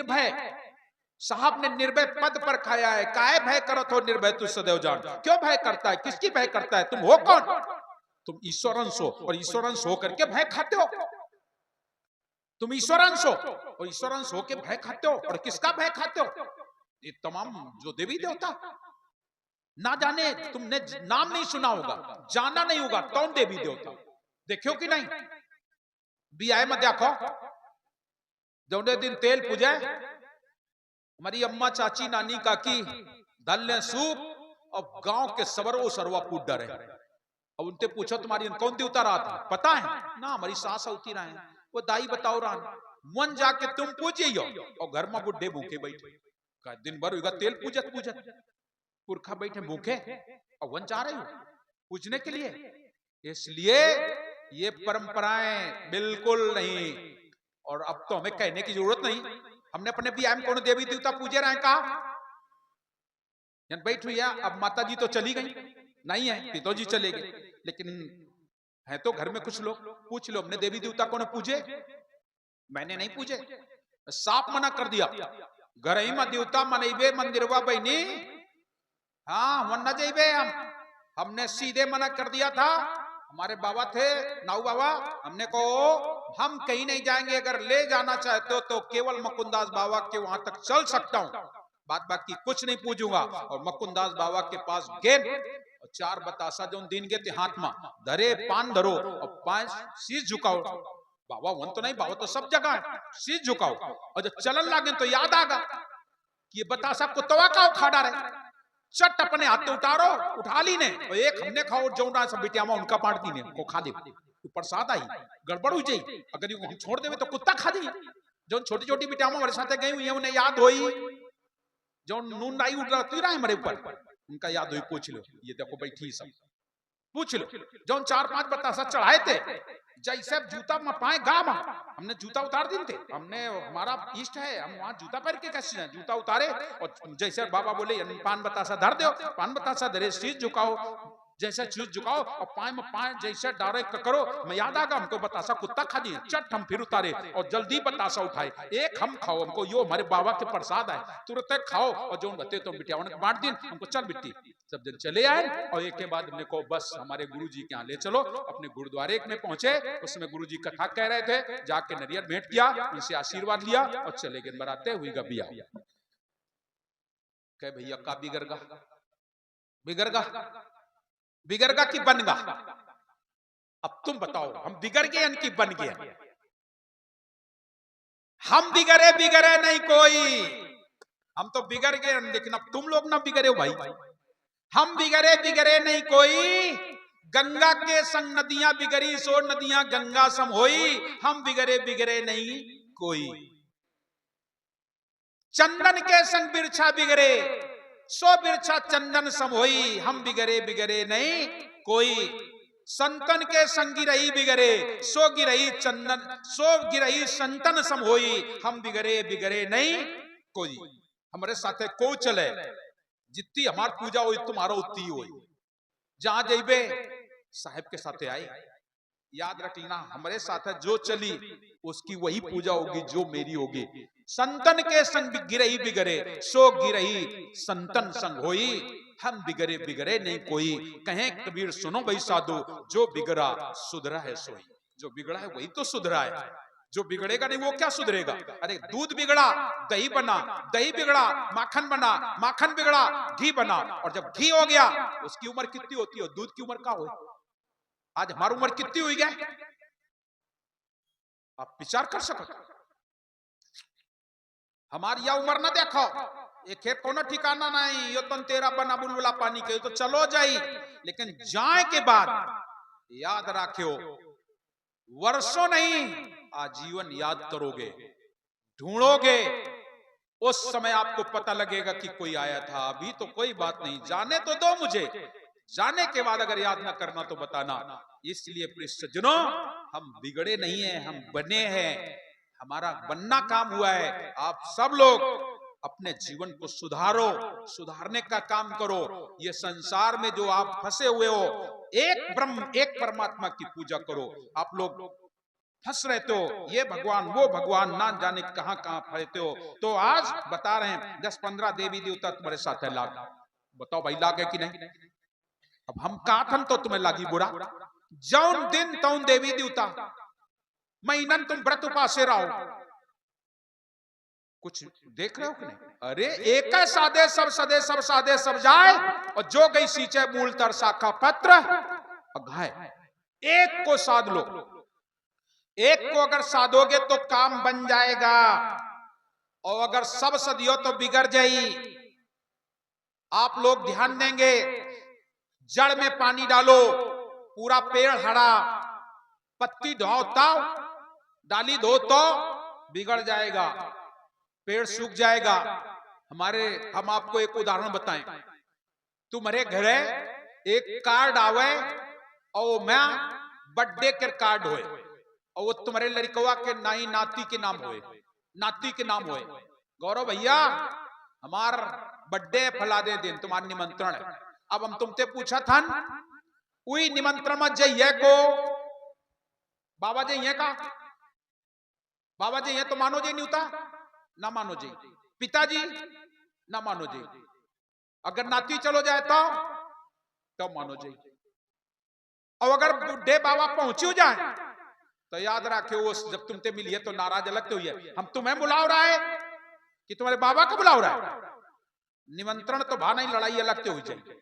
निर्भय साहब ने निर्भय पद पर खाया है। काहे भय करत हो निर्भय तू सदैव जान। क्यों भय करता है, किसकी भय करता है? तुम हो कौन? तुम ईश्वरंश हो और ईश्वरंश हो करके भय खाते हो। तुम ईश्वरंश हो और ईश्वरंश हो के भय खाते हो। और किसका भय खाते हो? ये तमाम जो देवी देवता, ना जाने तुमने नाम नहीं सुना होगा, जाना नहीं होगा कौन देवी देवता, देखियो कि नहीं? बियाह में देखो जौने दिन तेल पूजे हमारी अम्मा चाची नानी काकी दल सूप और गांव के सवरो सरवा कूद डरे। अब उनसे पूछो तुम्हारी कौन देवता रहा था, पता है ना? हमारी सास होती रहे, वो दाई बताओ रहा मन जाके तुम पूजियो और घर में बुढ़े भूखे बैठे दिन भर होगा तेल पूजत पूजत पुरखा बैठे भूखे और वन जा रहे हो पूजने के लिए। इसलिए ये परंपराएं बिल्कुल नहीं। और अब तो हमें कहने की जरूरत नहीं, हमने अपने बियाह में कौन देवी देवता पूजे रहे कहा बैठ हुई है। अब माता जी तो चली गई नहीं है, पिताजी चले गए, लेकिन है तो घर में कुछ लोग। पूछ लो हमने देवी देवता कौन पूजे? मैंने नहीं पूजे, साफ मना कर दिया। घर ही में देवता मनइबे मंदिरवा बहनी, हाँ मन न जाइबे हमने सीधे मना कर दिया था। हमारे बाबा थे नाऊ बाबा, हमने कहो हम कहीं नहीं जाएंगे, अगर ले जाना चाहते हो तो केवल मुकुंदास बाबा के वहां तक चल सकता हूं, बात बाकी कुछ नहीं पूछूंगा। और मुकुंदास बाबा के पास गेंद और 4 बतासा जो दिन के हाथ में धरे, पान धरो और 5 शीश झुकाओ। बाबा वन तो नहीं, बाबा तो सब जगह है, शीश झुकाओ। और जब चलन लागे तो याद आगा कि ये बतासा कुत्तवा का उखाड़ा रहे, चट अपने हाथ उतारो, उठा ली ने और एक हमने खाओ जौना सब बिटिया में उनका पाट दी ने को खा दे। प्रसाद आई गड़बड़ हो जाई, अगर ये हम छोड़ देवे तो कुत्ता खा दे। जो छोटी छोटी बिटिया में हमारे साथ गई हुई है उन्हें याद होई, जो नून नाई उड़ती रहा हमारे ऊपर, उनका याद हुई। पूछ लो, ये देखो बैठी सब पूछ लो। जो 4-5 बतासा चढ़ाए थे, जैसे जूता में पाए गाम हमने जूता उतार दी थे, हमने हमारा इष्ट है, हम वहां जूता पहन के कैसे जाए? जूता उतारे और जैसे बाबा बोले पान बतासा धर दो, पान बतासा धरे, शीश झुकाओ, जैसे शीश झुकाओ और पाए में पाए जैसे डायरेक्ट करो। मैं याद आगा हमको बतासा कुत्ता खा दिए, चट हम फिर उतारे और जल्दी बतासा उठाए, एक हम खाओ, हमको यो हमारे बाबा के प्रसाद है, तुरंत खाओ। और जो बते तो बिटिया बांट दी हमको, चल बिट्टी सब दिन चले आए। और एक के बाद हमने को बस हमारे गुरुजी के यहाँ ले चलो। अपने गुरुद्वारे में पहुंचे, उसमें गुरुजी कथा कह रहे थे, जाके नरियर भेंट किया, उनसे आशीर्वाद लिया और चले गए। बराते हुई गबिया कह भैया का बिगड़गा बिगड़गा बिगड़गा कि बनगा? अब तुम बताओ हम बिगड़ गए कि बन गए? हम बिगड़े बिगड़े नहीं कोई, हम तो बिगड़ गए, लेकिन अब तुम लोग ना बिगड़े हो भाई। हम बिगड़े बिगड़े नहीं कोई, गंगा के संग नदियां बिगड़ी सो नदियां गंगा सम होई। हम बिगड़े बिगड़े नहीं कोई, चंदन के संग बिरछा बिगड़े सो बिरछा चंदन सम होई। हम बिगड़े बिगड़े नहीं कोई, संतन के संग गिरही बिगड़े सो गिरही चंदन सो गिरही संतन सम होई। हम बिगड़े बिगड़े नहीं कोई। हमारे साथे को चले, जितनी हमार पूजा हो तुम्हारा उतनी हो। जहां जइबे साहेब के साथे आए, याद रख लेना हमारे साथ जो चली उसकी वही पूजा होगी जो मेरी होगी। संतन के संग गिरही बिगड़े सो गिरही संतन संग होई। हम बिगड़े बिगड़े नहीं कोई, कहें कबीर सुनो भाई साधु, जो बिगड़ा सुधरा है सोई। जो बिगड़ा है वही तो सुधरा है, जो बिगड़ेगा नहीं वो क्या सुधरेगा? अरे दूध बिगड़ा दही बना, दही बिगड़ा माखन बना, माखन बिगड़ा घी बना, और जब घी हो गया उसकी उम्र कितनी होती है? दूध की उम्र क्या हो? आज हमारी उम्र कितनी हुई गई? आप विचार कर सकते। हमारी यह उम्र ना देखो, एक खेत को ना ठिकाना नहीं, यो तन तेरा बना बुलबुला पानी के तो चलो जाई, लेकिन जाए के बाद याद रखियो वर्षों नहीं आजीवन याद करोगे, ढूंढोगे, उस समय आपको पता लगेगा कि कोई आया था। अभी तो कोई बात नहीं, जाने तो दो मुझे, जाने के बाद अगर याद ना करना तो बताना। इसलिए प्रिय सज्जनों, हम बिगड़े नहीं हैं, हम बने हैं, हमारा बनना काम हुआ है। आप सब लोग अपने जीवन को सुधारो, सुधारने का काम करो। ये संसार में जो आप फंसे हुए हो, एक ब्रह्म एक परमात्मा की पूजा करो। आप लोग फंस रहते हो, ये भगवान वो भगवान ना जाने कहां कहां फंसते हो। तो आज बता रहे हैं 10-15 देवी देवता तुम्हारे साथ है, लाग बताओ भाई लाग है कि नहीं। अब हम काथन तो तुम्हें लागी बुरा, जौन दिन तौन देवी देवता महीनन तुम व्रत उपासे रहो। कुछ देख रहे हो कि नहीं? अरे एक सादे सब सदे सब सादे सब जाए, और जो गई सींचे मूल तर शाखा पत्र घाय। एक को साध लो, एक को अगर साधोगे तो काम बन जाएगा, और अगर सब सदियो तो बिगड़ जाई। आप लोग ध्यान देंगे, जड़ में पानी डालो, पूरा पेड़ हरा, पत्ती धो तो डाली धो तो बिगड़ जाएगा, पेड़ सूख जाएगा। हम आपको एक उदाहरण बताएं, तुम्हारे घरे एक कार्ड आवे और मैं बर्थडे के कार्ड होए, और वो तुम्हारे लड़कवा के नाई नाती के नाम होए, नाती के नाम होए, गौरव भैया हमार बर्थडे फला दे दिन तुम्हारा निमंत्रण है। अब हम तुमसे पूछा था उई निमंत्रण में जाइए को बाबा जाइए का, बाबा जाइए तो मानो जी नहीं होता ना, मानो जी पिताजी ना मानो जी, अगर नाती चलो जाए तो मानो जी, और अगर बुढ़े बाबा पहुंची जाए तो याद रखे वो जब तुमसे मिलिए तो नाराज लगते हुए, हम तुम्हें बुलाओ रहा है कि तुम्हारे बाबा को बुलाओ रहा है। निमंत्रण तो भा नहीं, लड़ाई लगते हुए जाए।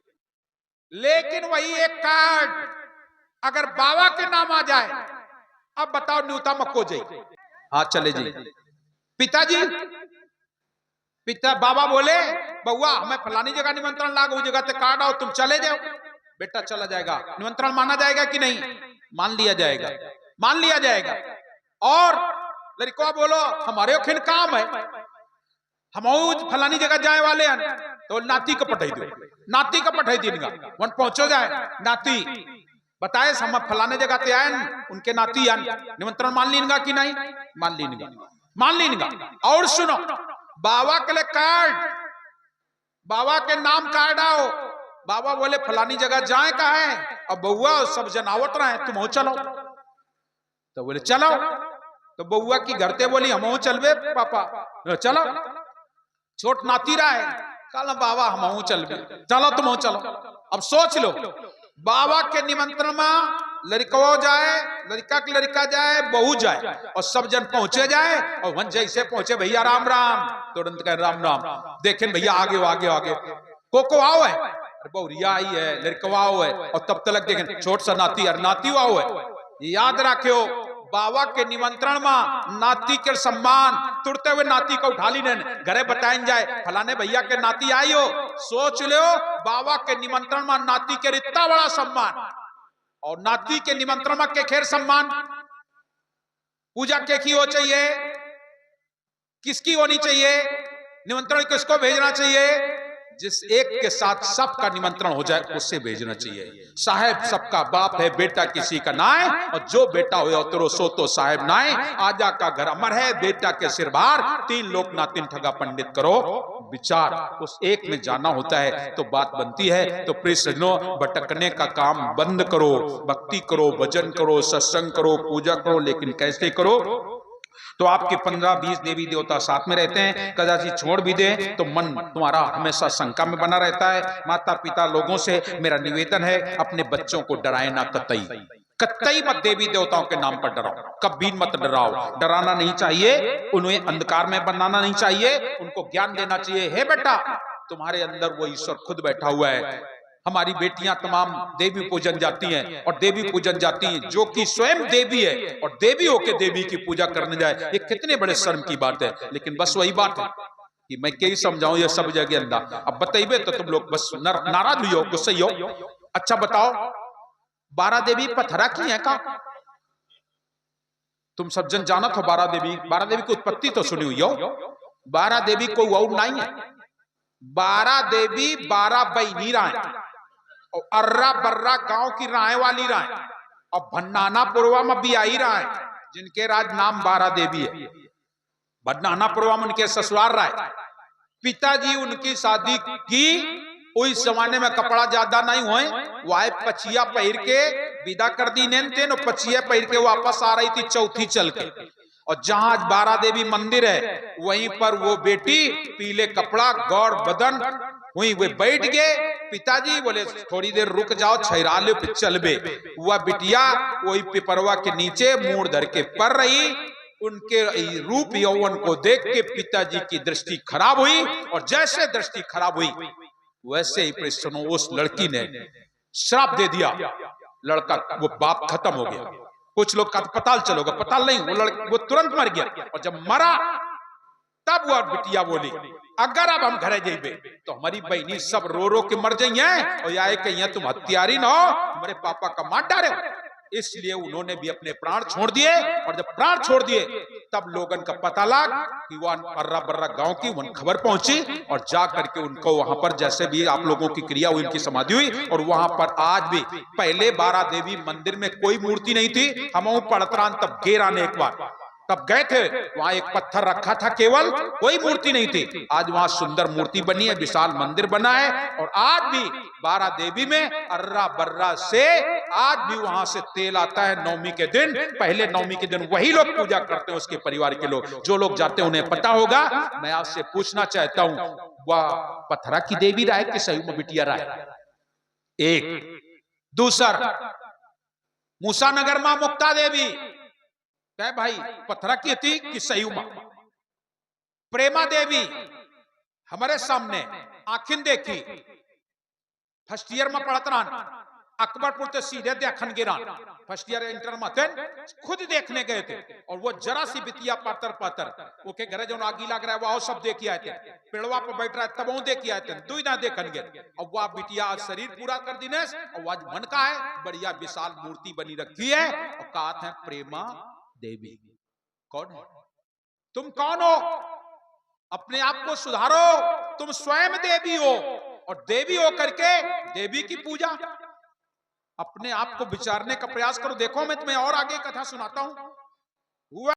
लेकिन वही एक कार्ड अगर बाबा के नाम आ जाए, अब बताओ न्यूता मक्को जाए। हाँ चले जी पिताजी, पिता बाबा बोले बउआ हमें फलानी जगह निमंत्रण लाग, उस जगह से कार्ड आओ, तुम चले जाओ। बेटा चला जाएगा, निमंत्रण माना जाएगा कि नहीं? मान लिया जाएगा, मान लिया जाएगा। और लड़का बोलो हमारे खिन काम है, हम फलानी जगह जाए वाले हैं, तो नाती को पठाई दो, नाती को पठाई देगा, वन पहुंचो जाए नाती बताए हम फलाने जगह पे आए, उनके नाती आन, निमंत्रण मान लीनगा कि नहीं? मान लीनगा, मान लीनगा। और सुनो, बाबा के लिए कार्ड, बाबा के नाम कार्ड आओ, बाबा बोले फलानी जगह जाए का है, अब बउआ सब जनावत रहे तुम चलो, तो बोले चलो, तो बउआ की घर ते बोली हम चलबे पापा, चलो। छोट नाती रहा है, कल बाबा हम चलबे, चलो तुम चलो। अब सोच लो, बाबा के निमंत्रण में लड़का जाए, लड़का की लड़का जाए, बहू जाए, और सब जन पहुंचे जाए, और वन जैसे पहुंचे भैया राम राम, तुरंत कह राम राम, देखें भैया आगे आगे आगे को आओ है, बहुरिया आई है, लड़का आओ है, और तब तक देखें छोट सा नाती और नाती आओ है। याद रखियो बाबा के निमंत्रण में नाती के सम्मान, तुरते हुए नाती को उठा ली घरे बताएं जाए फलाने भैया के नाती आई हो। सोच लो बाबा के निमंत्रण में नाती के इतना बड़ा सम्मान, और नाती के निमंत्रण में के खेर सम्मान, पूजा के की हो चाहिए, किसकी होनी चाहिए, निमंत्रण किसको भेजना चाहिए? जिस एक के साथ सबका निमंत्रण हो जाए उससे भेजना चाहिए। साहेब सबका बाप है, बेटा किसी का नाय, और जो बेटा हो उतरो सो तो साहेब नाय, आजा का घर अमर है, बेटा के सिर भार, तीन लोक ना तीन ठगा पंडित करो विचार। उस एक में जाना होता है तो बात बनती है। तो प्रिय सज्जनों, भटकने का काम बंद करो, भक्ति करो, भजन करो, सत्संग करो, पूजा करो, लेकिन कैसे करो? तो आपके 15-20 देवी देवता साथ में रहते हैं, कदाचित छोड़ भी दे तो मन तुम्हारा हमेशा शंका में बना रहता है। माता पिता लोगों से मेरा निवेदन है, अपने बच्चों को डराए ना, कतई कतई मत देवी देवताओं के नाम पर डराओ, कभी मत डराओ, डराना नहीं चाहिए, उन्हें अंधकार में बनाना नहीं चाहिए, उनको ज्ञान देना चाहिए। हे बेटा तुम्हारे अंदर वो ईश्वर खुद बैठा हुआ है। हमारी बेटियां तमाम देवी पूजन जाती हैं, और देवी पूजन जाती हैं जो कि स्वयं देवी है, और देवी होके देवी की पूजा करने जाए, ये कितने बड़े शर्म की बात है। लेकिन बस वही बात है कि मैं क्या ही समझाऊं, ये सब जगह अंदर अब बताइए तो तुम लोग बस नाराज हुई हो, गुस्से हो। अच्छा बताओ 12 देवी पथरा की है का? तुम सब जन जानत हो 12 देवी, 12 देवी की उत्पत्ति तो सुनी हुई हो। 12 देवी कोई और नहीं है, 12 देवी 12 बहनी राय, और अर्रा बर्रा गांव की राय वाली राय, और भन्नाना पुरवा में भी आई राय, जिनके राज नाम 12 देवी है। भन्नाना पुरवा में उनके ससुराल राय, पिताजी उनकी शादी की, उस जमाने में कपड़ा ज्यादा नहीं हुए, वह पचिया पहन के विदा कर दी नेनते नो पचिया पैर के वापस आ रही थी चौथी चल के, और जहां बारा देवी मंदिर है वहीं पर वो बेटी पीले कपड़ा गौर बदन वहीं वे बैठ गए। पिताजी बोले थोड़ी देर रुक जाओ, छहरा लो फिर चलबे। वह बिटिया वही पिपरवा के नीचे मुंह धर के पड़ रही। उनके रूप यौवन को देख के पिताजी की दृष्टि खराब हुई, और जैसे दृष्टि खराब हुई वैसे ही सुनो उस लड़की ने श्राप दे दिया। लड़का वो बाप खत्म हो गया। कुछ लोग अस्पताल चलोगे, पताल नहीं, वो तुरंत मर गया। और जब मरा तब वह बिटिया बोली अगर अब हम घरे जेबे तो हमारी बहनी सब रो रो के मर जाइए, और या कहिए तुम हत्यारी ना हो, हमारे पापा का मार डाले। इसलिए उन्होंने भी अपने प्राण छोड़ दिए। और जब प्राण छोड़ दिए तब लोगन का पता लग कि वो अर्रा बर्रा गांव की वन खबर पहुंची, और जा करके उनको वहां पर जैसे भी आप लोगों की क्रिया हुई उनकी समाधि हुई। और वहां पर आज भी पहले बारा देवी मंदिर में कोई मूर्ति नहीं थी। हम पड़तरान तब गेर आने एक बार तब गए थे, वहां एक पत्थर रखा था, केवल कोई मूर्ति नहीं थी। आज वहां सुंदर मूर्ति बनी है, विशाल मंदिर बना है। और आज भी बारा देवी में अर्रा बर्रा से आज भी वहां से तेल आता है नवमी के दिन। पहले नवमी के दिन वही लोग पूजा करते हैं, उसके परिवार के लोग। जो लोग जाते हैं उन्हें पता होगा। मैं आपसे पूछना चाहता हूं, वह पत्थरा की देवी राय कि सही में बिटिया राय? एक दूसरा मूसानगर मां मुक्ता देवी क्या भाई पत्थरा की थी कि सही उमा? प्रेमा देवी हमारे सामने आखिन देखी, फर्स्ट ईयर में पढ़तरान अकबरपुर से सीधे देखन गिरान, फर्स्ट ईयर इंटर में थे, खुद देखने गए थे। और वो जरा सी बितिया पातर पातर वो के घरे जो आगी लग रहा है वो सब देखी आए थे, पेड़वा पर बैठ रहा है तब वो देखी आए थे, दुई ना देखन गए। अब वह बिटिया आज शरीर पूरा कर दिनेश, और आज मन का है बढ़िया विशाल मूर्ति बनी रखी है, और कहा है प्रेमा देवी। कौन है तुम? कौन हो? अपने आप को सुधारो, तुम स्वयं देवी हो। और देवी हो करके देवी की पूजा, अपने आप को विचारने का प्रयास करो। देखो मैं तुम्हें और आगे कथा सुनाता हूं।